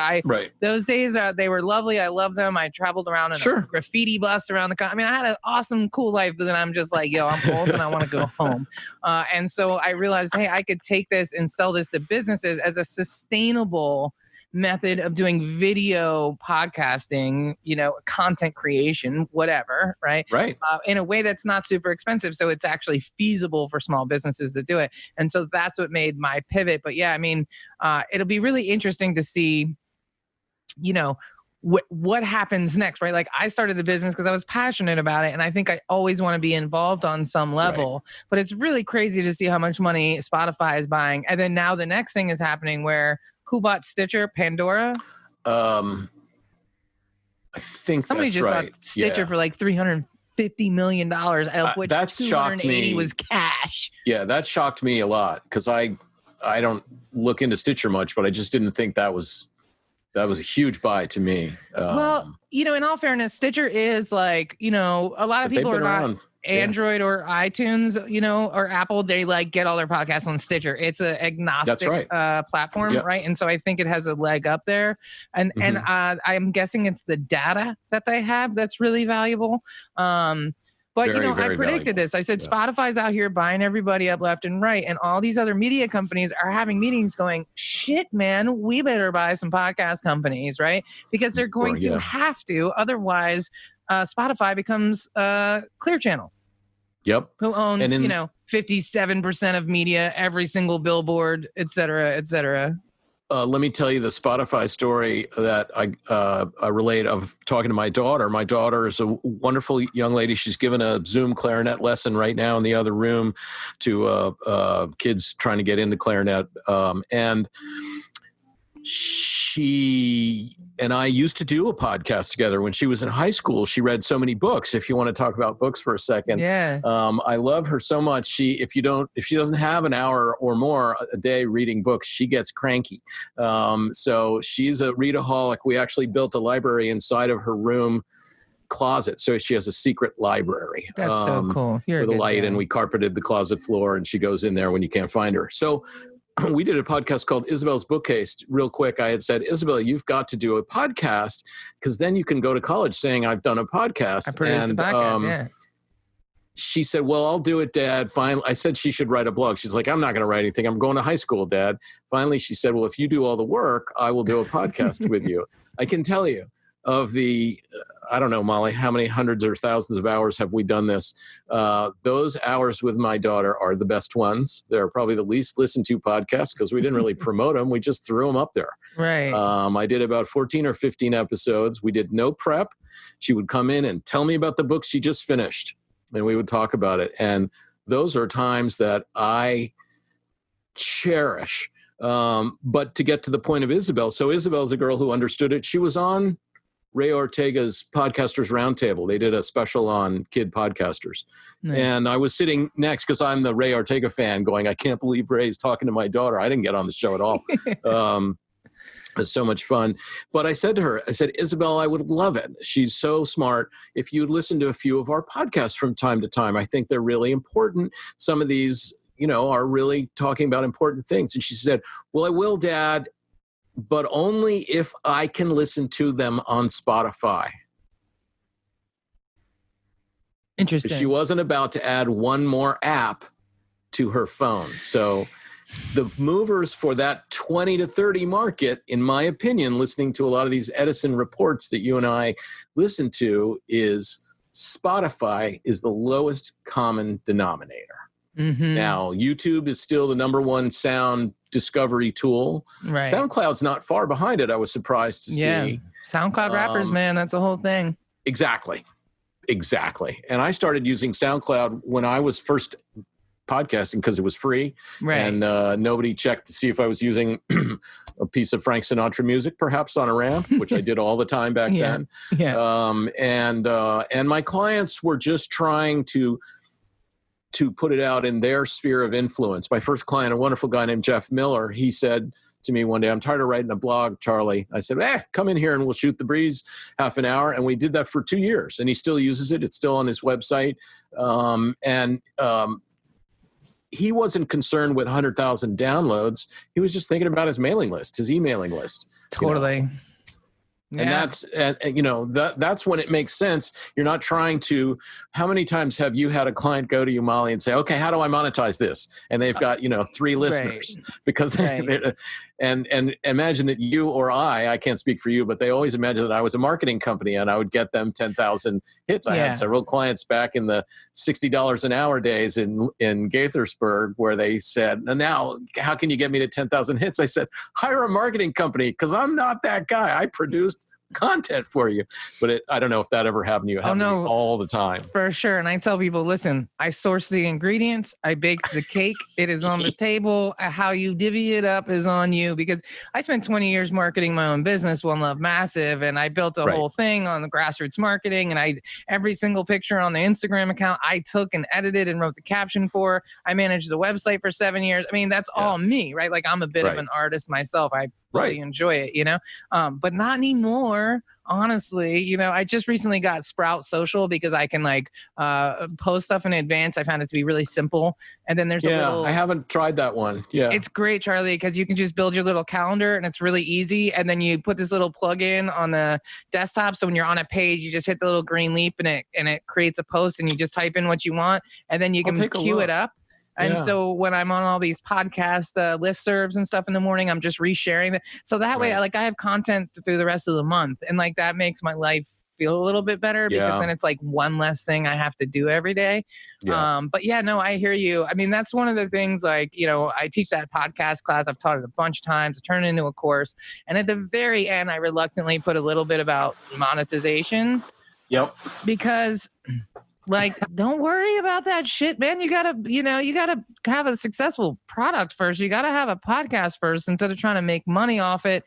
those days, they were lovely. I loved them. I traveled around in a graffiti bus around the country. I mean, I had an awesome, cool life, but then I'm just like, yo, I'm old and I want to go home. And so I realized, hey, I could take this and sell this to businesses as a sustainable method of doing video podcasting, you know, content creation, whatever, right? In a way that's not super expensive. So it's actually feasible for small businesses to do it. And so that's what made my pivot. But yeah, I mean, it'll be really interesting to see, you know, what happens next, right? Like, I started the business because I was passionate about it, and I think I always want to be involved on some level. But it's really crazy to see how much money Spotify is buying, and then now the next thing is happening where who bought Stitcher? Pandora. I think somebody just bought Stitcher for like $350 million, of which that 280 was cash. Yeah, that shocked me a lot because I don't look into Stitcher much, but I just didn't think that was a huge buy to me. Well, you know, in all fairness, Stitcher is like, you know, a lot of people are not Android or iTunes, you know, or Apple. They like get all their podcasts on Stitcher. It's an agnostic platform, right? And so I think it has a leg up there. And I'm guessing it's the data that they have that's really valuable. But, you know, I predicted this. I said, Spotify's out here buying everybody up left and right. And all these other media companies are having meetings going, shit, man, we better buy some podcast companies, right? Because they're going to have to. Otherwise, Spotify becomes Clear Channel. Who owns, you know, 57% of media, every single billboard, et cetera, et cetera. Let me tell you the Spotify story that I relate of talking to my daughter. My daughter is a wonderful young lady. She's given a Zoom clarinet lesson right now in the other room to kids trying to get into clarinet. And she and I used to do a podcast together when she was in high school. She read so many books. If you want to talk about books for a second, I love her so much. If she doesn't have an hour or more a day reading books, she gets cranky. So she's a readaholic. We actually built a library inside of her room closet, so she has a secret library. That's so cool. With a light, and we carpeted the closet floor, and she goes in there when you can't find her. So we did a podcast called Isabel's Bookcase. Real quick, I had said, Isabel, you've got to do a podcast because then you can go to college saying I've done a podcast. I produced a podcast, She said, well, I'll do it, Dad. Finally, I said she should write a blog. She's like, I'm not going to write anything. I'm going to high school, Dad. Finally, she said, well, if you do all the work, I will do a podcast with you. I can tell you of the, I don't know, Molly, how many hundreds or thousands of hours have we done this? Those hours with my daughter are the best ones. They're probably the least listened to podcasts because we didn't really promote them. We just threw them up there. Right. I did about 14 or 15 episodes. We did no prep. She would come in and tell me about the book she just finished, and we would talk about it. And those are times that I cherish. But to get to the point of Isabel, so Isabel's a girl who understood it. She was on Ray Ortega's Podcasters Roundtable. They did a special on kid podcasters. Nice. And I was sitting next because I'm the Ray Ortega fan going, I can't believe Ray's talking to my daughter. I didn't get on the show at all. It's so much fun. But I said to her, I said, Isabel, I would love it. She's so smart. If you'd listen to a few of our podcasts from time to time, I think they're really important. Some of these, you know, are really talking about important things. And she said, well, I will, Dad, but only if I can listen to them on Spotify. Interesting. She wasn't about to add one more app to her phone. So the movers for that 20 to 30 market, in my opinion, listening to a lot of these Edison reports that you and I listen to, is Spotify is the lowest common denominator. Mm-hmm. Now, YouTube is still the number one sound discovery tool. Right. SoundCloud's not far behind it. I was surprised to see. SoundCloud rappers, man, that's the whole thing. Exactly. And I started using SoundCloud when I was first podcasting because it was free. Right. And nobody checked to see if I was using a piece of Frank Sinatra music, perhaps on a ramp, which I did all the time back then. Yeah. And my clients were just trying to to put it out in their sphere of influence. My first client, a wonderful guy named Jeff Miller, he said to me one day, I'm tired of writing a blog, Charlie. I said, come in here and we'll shoot the breeze half an hour. And we did that for 2 years, and he still uses it. It's still on his website. He wasn't concerned with 100,000 downloads. He was just thinking about his mailing list, his emailing list. Totally. And that's when it makes sense. You're not trying to, how many times have you had a client go to you, Molly, and say, okay, how do I monetize this? And they've got, 3 listeners because and imagine that you or I can't speak for you, but they always imagine that I was a marketing company and I would get them 10,000 hits. I had several clients back in the $60 an hour days in Gaithersburg where they said, now how can you get me to 10,000 hits? I said, hire a marketing company because I'm not that guy. I produced content for you. But I don't know if that ever happened to you. It happened to me all the time. For sure. And I tell people, listen, I source the ingredients. I bake the cake. It is on the table. How you divvy it up is on you, because I spent 20 years marketing my own business, One Love Massive, and I built a whole thing on the grassroots marketing. And every single picture on the Instagram account, I took and edited and wrote the caption for. I managed the website for 7 years. I mean, that's all me, right? Like, I'm a bit of an artist myself. I really enjoy it, but not anymore. Honestly, I just recently got Sprout Social because I can post stuff in advance. I found it to be really simple. And then there's I haven't tried that one. Yeah. It's great, Charlie, because you can just build your little calendar and it's really easy. And then you put this little plug-in on the desktop. So when you're on a page, you just hit the little green leap and it creates a post and you just type in what you want. And then you can queue it up. And so when I'm on all these podcast listservs and stuff in the morning, I'm just resharing that. So that way, I have content through the rest of the month. And that makes my life feel a little bit better because then it's one less thing I have to do every day. Yeah. I hear you. I mean, that's one of the things I teach that podcast class. I've taught it a bunch of times. I turn it into a course. And at the very end, I reluctantly put a little bit about monetization. Yep. Because don't worry about that shit, man. You gotta have a successful product first. You gotta have a podcast first instead of trying to make money off it.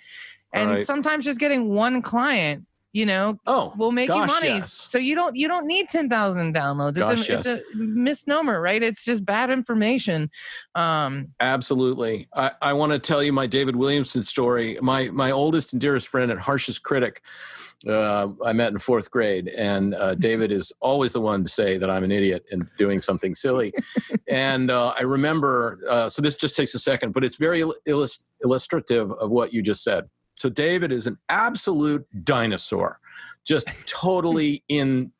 And sometimes just getting one client, will make you money. Yes. So you don't need 10,000 downloads. It's a misnomer, right? It's just bad information. Absolutely. I want to tell you my David Williamson story. My oldest and dearest friend and harshest critic, I met in 4th grade, and David is always the one to say that I'm an idiot and doing something silly. And I remember, so this just takes a second, but it's very illustrative of what you just said. So David is an absolute dinosaur, just totally in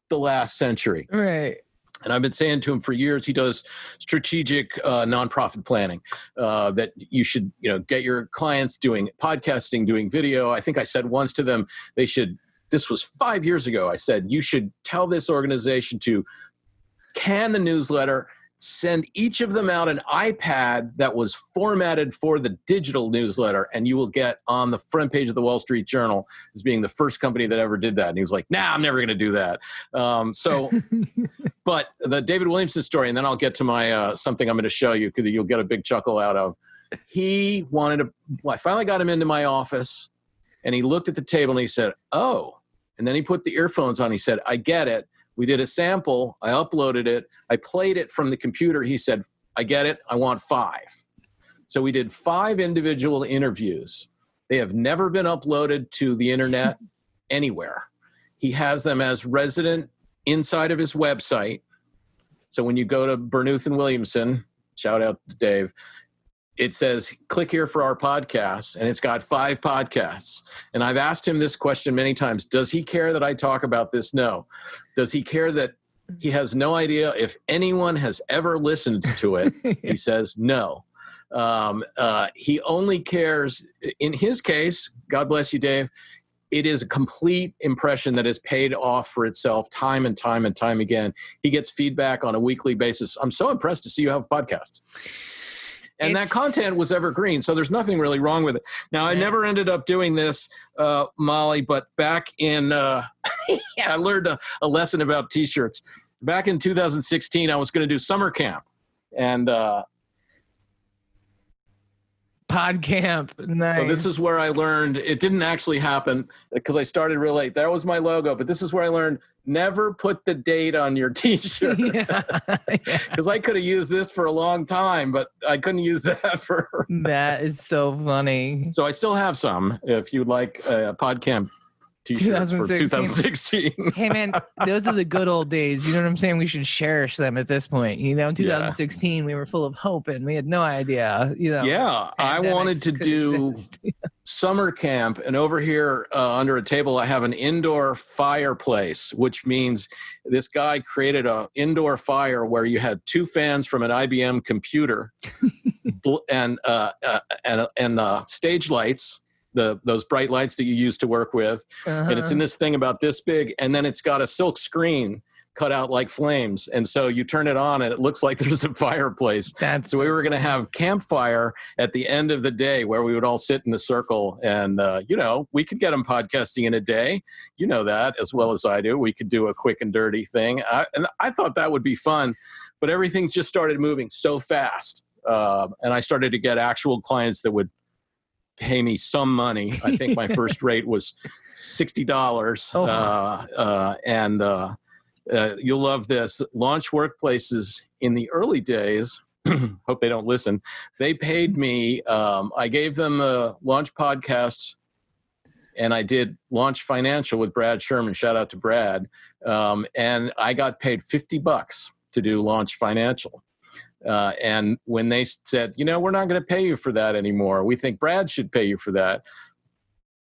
the last century. Right. And I've been saying to him for years, he does strategic nonprofit planning, that you should, get your clients doing podcasting, doing video. I think I said once to them, this was 5 years ago. I said, you should tell this organization to can the newsletter, send each of them out an iPad that was formatted for the digital newsletter, and you will get on the front page of the Wall Street Journal as being the first company that ever did that. And he was like, nah, I'm never going to do that. But the David Williamson story, and then I'll get to my something I'm going to show you because you'll get a big chuckle out of. He I finally got him into my office, and he looked at the table and he said, oh, and then he put the earphones on. He said, I get it. We did a sample. I uploaded it. I played it from the computer. He said, I get it. I want 5. So we did 5 individual interviews. They have never been uploaded to the internet anywhere. He has them as resident inside of his website. So when you go to Bernuth and Williamson, shout out to Dave, it says, click here for our podcast, and it's got 5 podcasts. And I've asked him this question many times. Does he care that I talk about this? No. Does he care that he has no idea if anyone has ever listened to it? He says no. He only cares, in his case, God bless you, Dave, it is a complete impression that has paid off for itself time and time and time again. He gets feedback on a weekly basis. I'm so impressed to see you have a podcast. And that content was evergreen, so there's nothing really wrong with it. Now, I never ended up doing this, Molly, but back in, I learned a lesson about T-shirts. Back in 2016, I was going to do summer camp. And Pod camp. Nice. So this is where I learned, it didn't actually happen because I started real late. That was my logo, but this is where I learned never put the date on your t-shirt. Because I could have used this for a long time, but I couldn't use that for... That is so funny. So I still have some, if you'd like a PodCamp t-shirts for 2016. Hey man, those are the good old days. You know what I'm saying? We should cherish them at this point. You know, in 2016, we were full of hope and we had no idea, you know. Yeah, I wanted to do summer camp, and over here under a table, I have an indoor fireplace, which means this guy created an indoor fire where you had 2 fans from an IBM computer and stage lights. Those bright lights that you used to work with. And it's in this thing about this big, and then it's got a silk screen cut out like flames. And so you turn it on and it looks like there's a fireplace. So we were going to have campfire at the end of the day where we would all sit in a circle and, you know, we could get them podcasting in a day. You know that as well as I do. We could do a quick and dirty thing. And I thought that would be fun, but everything just started moving so fast. And I started to get actual clients that would pay me some money. I think my first rate was $60. You'll love this. Launch workplaces in the early days, hope they don't listen, they paid me, I gave them the Launch Podcast, and I did Launch Financial with Brad Sherman. Shout out to Brad. And I got paid $50 to do Launch Financial. And when they said, you know, we're not going to pay you for that anymore, we think Brad should pay you for that,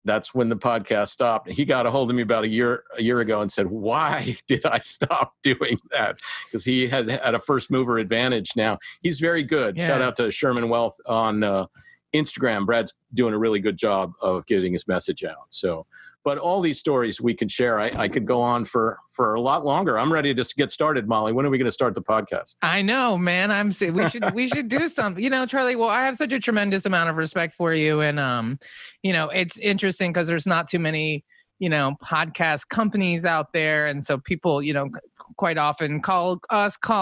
that's when the podcast stopped. He got a hold of me about a year ago and said, why did I stop doing that? Because he had a first mover advantage. Now he's very good. Yeah. Shout out to Sherman Wealth on Instagram. Brad's doing a really good job of getting his message out. So, but all these stories we could share. I could go on for a lot longer. I'm ready to get started, Molly. When are we going to start the podcast? I know, man. We should do something. You know, Charlie, well, I have such a tremendous amount of respect for you. And, you know, it's interesting because there's not too many, you know, podcast companies out there. And so people, you know, quite often call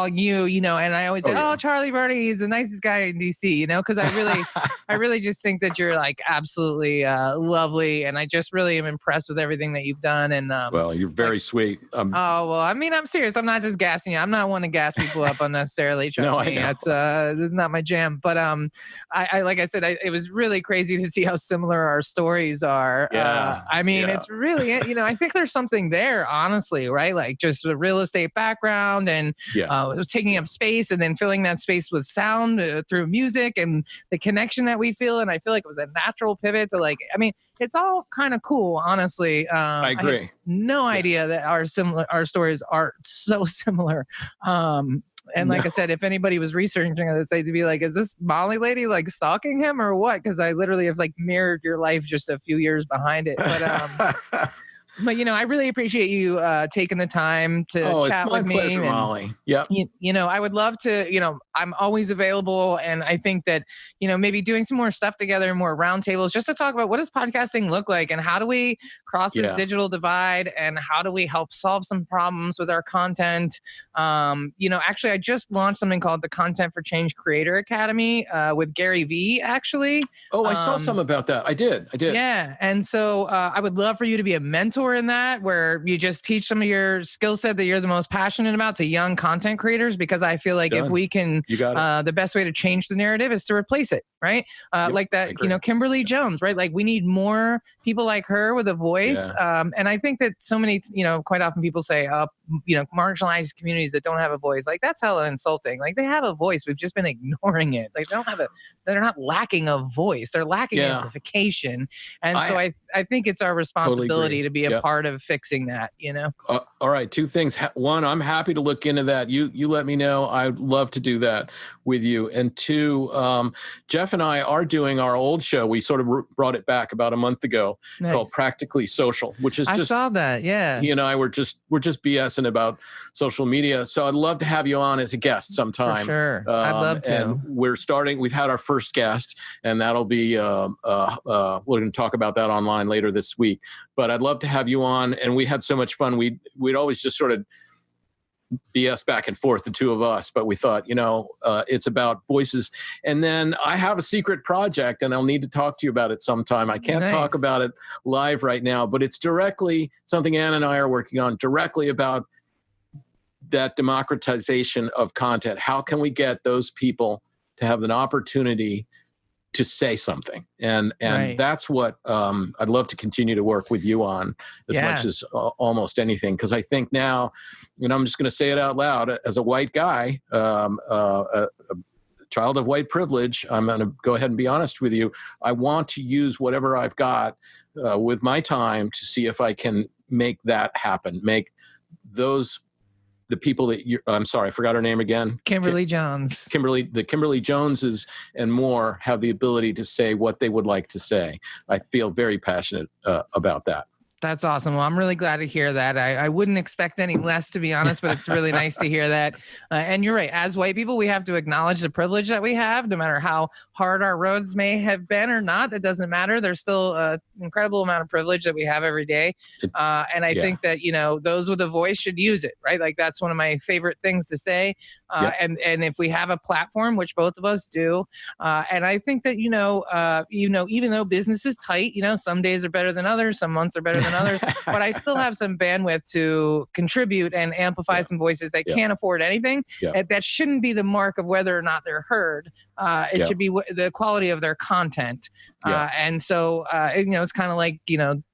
you, you know, and I always say, oh, Charlie Birney, he's the nicest guy in DC, you know, because I really just think that you're like absolutely lovely. And I just really am impressed with everything that you've done. And well, you're very sweet. Oh, well, I mean, I'm serious. I'm not just gassing you. I'm not one to gas people up unnecessarily. Trust me. That's not my jam. But I like I said, it was really crazy to see how similar our stories are. Yeah. I mean, it's really, you know, I think there's something there, honestly, right? Like just the real estate background and taking up space and then filling that space with sound through music and the connection that we feel. And I feel like it was a natural pivot to like, I mean, it's all kind of cool, honestly. I agree. I had no idea that our stories are so similar. And like I said, if anybody was researching this, they'd be like, is this Molly lady like stalking him or what? Because I literally have like mirrored your life just a few years behind it. But but, you know, I really appreciate you taking the time to chat with me. Oh, it's my pleasure, Molly. Yep. You know, I would love to, you know, I'm always available. And I think that, you know, maybe doing some more stuff together, more roundtables, just to talk about what does podcasting look like and how do we cross this digital divide and how do we help solve some problems with our content. You know, actually, I just launched something called the Content for Change Creator Academy with Gary Vee, actually. Oh, I saw some about that. I did. Yeah. And so I would love for you to be a mentor in that, where you just teach some of your skill set that you're the most passionate about to young content creators, because I feel like if we can, the best way to change the narrative is to replace it, right? Like that, you know, Kimberly Jones, right? Like we need more people like her with a voice. And I think that so many, you know, quite often people say, you know, marginalized communities that don't have a voice, like that's hella insulting. Like they have a voice. We've just been ignoring it. Like they're not lacking a voice. They're lacking amplification. And so I think it's our responsibility to be a part of fixing that, you know? All right. 2 things. One, I'm happy to look into that. You let me know. I'd love to do that with you. And 2, Jeff and I are doing our old show. We sort of brought it back about a month ago called Practically Social, which is I saw that. Yeah. He and I we're just BSing about social media. So I'd love to have you on as a guest sometime. For sure. I'd love to. And we've had our first guest, and that'll be, we're going to talk about that online later this week. But I'd love to have you on. And we had so much fun. We'd always just sort of BS back and forth, the two of us, but we thought, it's about voices. And then I have a secret project, and I'll need to talk to you about it sometime. I can't talk about it live right now, but it's directly something Ann and I are working on, directly about that democratization of content. How can we get those people to have an opportunity to say something? And that's what I'd love to continue to work with you on as much as almost anything. Because I think now, I'm just going to say it out loud, as a white guy, a child of white privilege, I'm going to go ahead and be honest with you. I want to use whatever I've got with my time to see if I can make that happen, make the people that I'm sorry, I forgot her name again. Kimberly Jones. The Kimberly Joneses and more have the ability to say what they would like to say. I feel very passionate about that. That's awesome. Well, I'm really glad to hear that. I wouldn't expect any less, to be honest, but it's really nice to hear that. And you're right. As white people, we have to acknowledge the privilege that we have, no matter how hard our roads may have been or not. That doesn't matter. There's still an incredible amount of privilege that we have every day. And I think that, those with a voice should use it, right? Like, that's one of my favorite things to say. And if we have a platform, which both of us do, and I think that, even though business is tight, some days are better than others, some months are better than others, but I still have some bandwidth to contribute and amplify some voices that can't afford anything. That shouldn't be the mark of whether or not they're heard. It should be the quality of their content. And so, it's kind of like,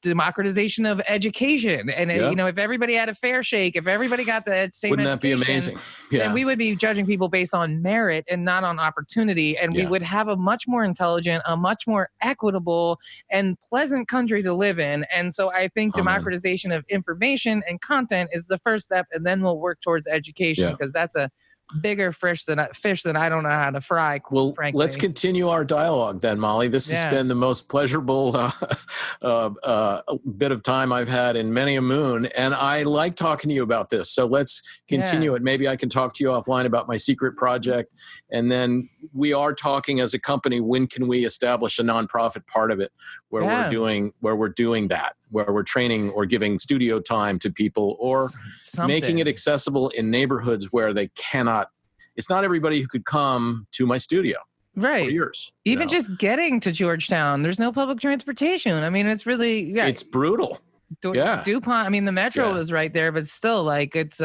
democratization of education. And, if everybody had a fair shake, if everybody got the same Wouldn't that be amazing? Then we would be judging people based on merit and not on opportunity. And we would have a much more intelligent, a much more equitable and pleasant country to live in. And so I think democratization of information and content is the first step. And then we'll work towards education, because that's a bigger fish than I don't know how to fry. Well, frankly. Let's continue our dialogue then, Molly. This has been the most pleasurable bit of time I've had in many a moon, and I like talking to you about this. So let's continue it. Maybe I can talk to you offline about my secret project, and then we are talking as a company. When can we establish a nonprofit part of it where we're doing that, where we're training or giving studio time to people, or making it accessible in neighborhoods where they cannot. It's not everybody who could come to my studio. Right. For years. Even just getting to Georgetown, there's no public transportation. I mean, it's really, it's brutal. DuPont. I mean, the metro is right there, but still, like, it's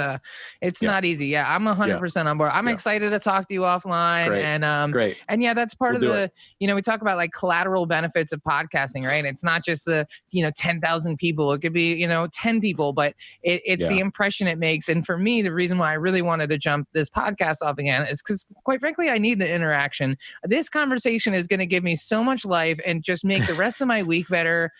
not easy. Yeah, I'm 100% on board. I'm excited to talk to you offline. Great. And Great. And that's part of the, we talk about like collateral benefits of podcasting, right? It's not just the 10,000 people. It could be 10 people, but it's the impression it makes. And for me, the reason why I really wanted to jump this podcast off again is because, quite frankly, I need the interaction. This conversation is going to give me so much life and just make the rest of my week better,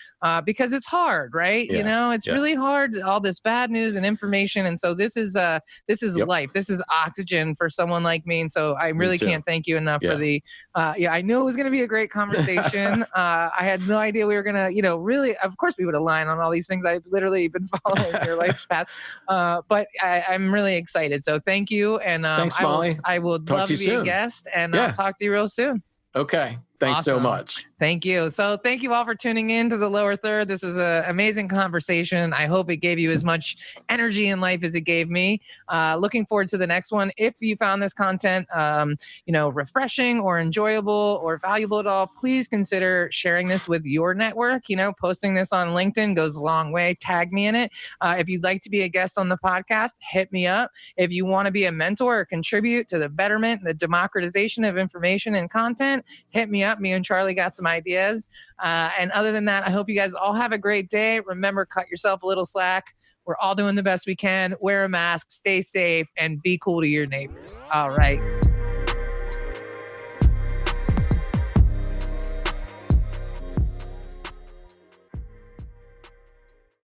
because it's hard, right? It's really hard, all this bad news and information. And so this is life. This is oxygen for someone like me. And so I really can't thank you enough for the, I knew it was going to be a great conversation. I had no idea we were going to, really, of course we would align on all these things. I've literally been following your life's path. But I'm really excited. So thank you. And thanks, Molly. I will love to be a guest, and I'll talk to you real soon. Okay. Thanks so much. Thank you. So thank you all for tuning in to the Lower Third. This was an amazing conversation. I hope it gave you as much energy in life as it gave me. Looking forward to the next one. If you found this content, refreshing or enjoyable or valuable at all, please consider sharing this with your network. Posting this on LinkedIn goes a long way. Tag me in it. If you'd like to be a guest on the podcast, hit me up. If you want to be a mentor or contribute to the betterment, the democratization of information and content, hit me up. Me and Charlie got some ideas. And other than that, I hope you guys all have a great day. Remember, cut yourself a little slack. We're all doing the best we can. Wear a mask, stay safe, and be cool to your neighbors. All right.